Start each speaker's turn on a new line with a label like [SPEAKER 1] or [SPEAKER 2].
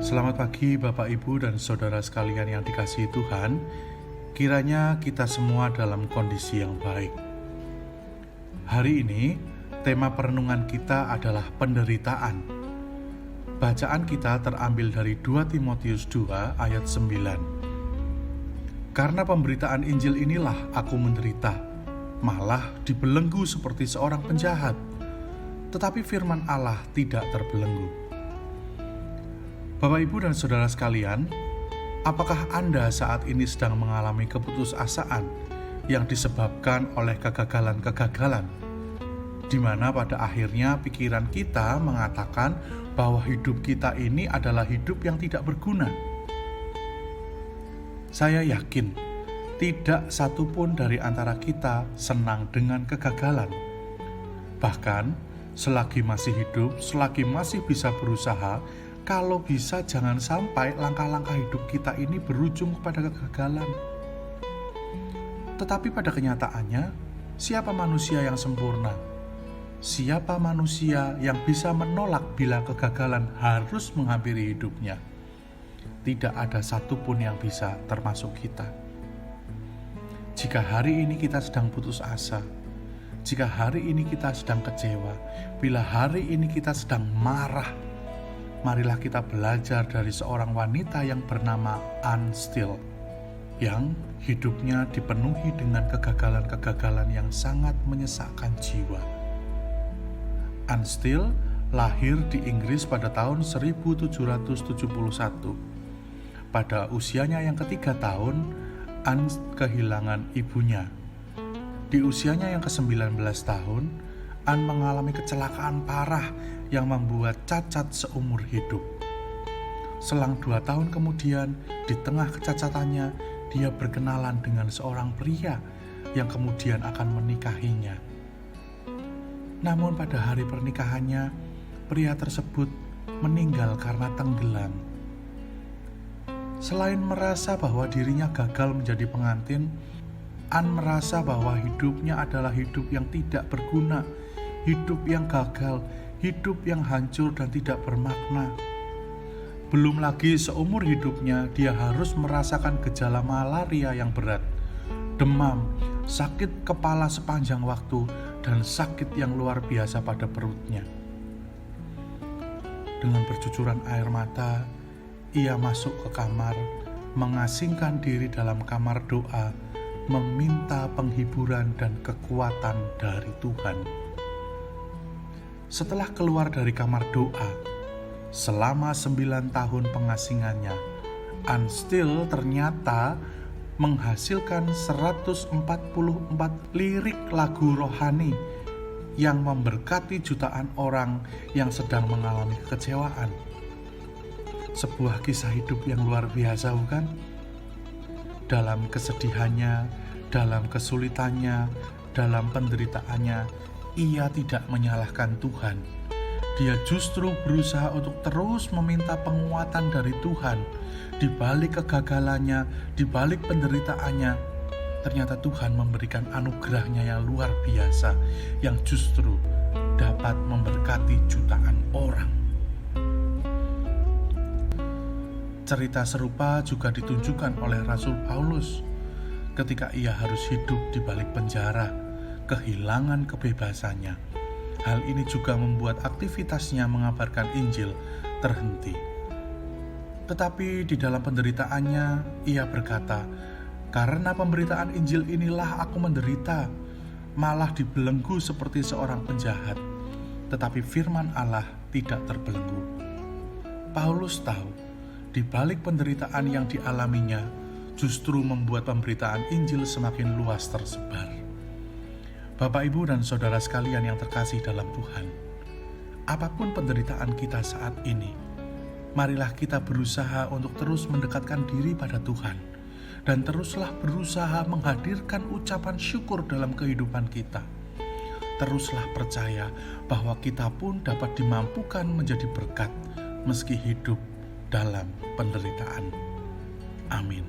[SPEAKER 1] Selamat pagi Bapak Ibu dan Saudara sekalian yang dikasihi Tuhan. Kiranya kita semua dalam kondisi yang baik. Hari ini tema perenungan kita adalah penderitaan. Bacaan kita terambil dari 2 Timotius 2 ayat 9. Karena pemberitaan Injil inilah aku menderita, malah dibelenggu seperti seorang penjahat. Tetapi firman Allah tidak terbelenggu. Bapak, Ibu, dan Saudara sekalian, apakah Anda saat ini sedang mengalami keputusasaan yang disebabkan oleh kegagalan-kegagalan, di mana pada akhirnya pikiran kita mengatakan bahwa hidup kita ini adalah hidup yang tidak berguna? Saya yakin tidak satupun dari antara kita senang dengan kegagalan. Bahkan, selagi masih hidup, selagi masih bisa berusaha, kalau bisa jangan sampai langkah-langkah hidup kita ini berujung kepada kegagalan. Tetapi pada kenyataannya, siapa manusia yang sempurna? Siapa manusia yang bisa menolak bila kegagalan harus menghampiri hidupnya? Tidak ada satupun yang bisa, termasuk kita. Jika hari ini kita sedang putus asa, jika hari ini kita sedang kecewa, bila hari ini kita sedang marah, marilah kita belajar dari seorang wanita yang bernama Anne Steele, yang hidupnya dipenuhi dengan kegagalan-kegagalan yang sangat menyesakkan jiwa. Anne Steele lahir di Inggris pada tahun 1771. Pada usianya yang ketiga tahun, Anne kehilangan ibunya. Di usianya yang ke-19 tahun, Anne mengalami kecelakaan parah yang membuat cacat seumur hidup. Selang 2 tahun kemudian, di tengah kecacatannya, dia berkenalan dengan seorang pria yang kemudian akan menikahinya. Namun pada hari pernikahannya, pria tersebut meninggal karena tenggelam. Selain merasa bahwa dirinya gagal menjadi pengantin, Anne merasa bahwa hidupnya adalah hidup yang tidak berguna, hidup yang gagal, hidup yang hancur dan tidak bermakna. Belum lagi seumur hidupnya dia harus merasakan gejala malaria yang berat, demam, sakit kepala sepanjang waktu, dan sakit yang luar biasa pada perutnya. Dengan bercucuran air mata, ia masuk ke kamar, mengasingkan diri dalam kamar doa, meminta penghiburan dan kekuatan dari Tuhan. Setelah keluar dari kamar doa, selama 9 tahun pengasingannya, Anne Steele ternyata menghasilkan 144 lirik lagu rohani yang memberkati jutaan orang yang sedang mengalami kekecewaan. Sebuah kisah hidup yang luar biasa, bukan? Dalam kesedihannya, dalam kesulitannya, dalam penderitaannya, ia tidak menyalahkan Tuhan. Dia justru berusaha untuk terus meminta penguatan dari Tuhan. Di balik kegagalannya, di balik penderitaannya, ternyata Tuhan memberikan anugerahnya yang luar biasa, yang justru dapat memberkati jutaan orang. Cerita serupa juga ditunjukkan oleh Rasul Paulus ketika ia harus hidup di balik penjara, kehilangan kebebasannya. Hal ini juga membuat aktivitasnya mengabarkan Injil terhenti. Tetapi di dalam penderitaannya, ia berkata, "Karena pemberitaan Injil inilah aku menderita, malah dibelenggu seperti seorang penjahat. Tetapi firman Allah tidak terbelenggu." Paulus tahu, di balik penderitaan yang dialaminya, justru membuat pemberitaan Injil semakin luas tersebar. Bapak, Ibu, dan Saudara sekalian yang terkasih dalam Tuhan, apapun penderitaan kita saat ini, marilah kita berusaha untuk terus mendekatkan diri pada Tuhan, dan teruslah berusaha menghadirkan ucapan syukur dalam kehidupan kita. Teruslah percaya bahwa kita pun dapat dimampukan menjadi berkat meski hidup dalam penderitaan. Amin.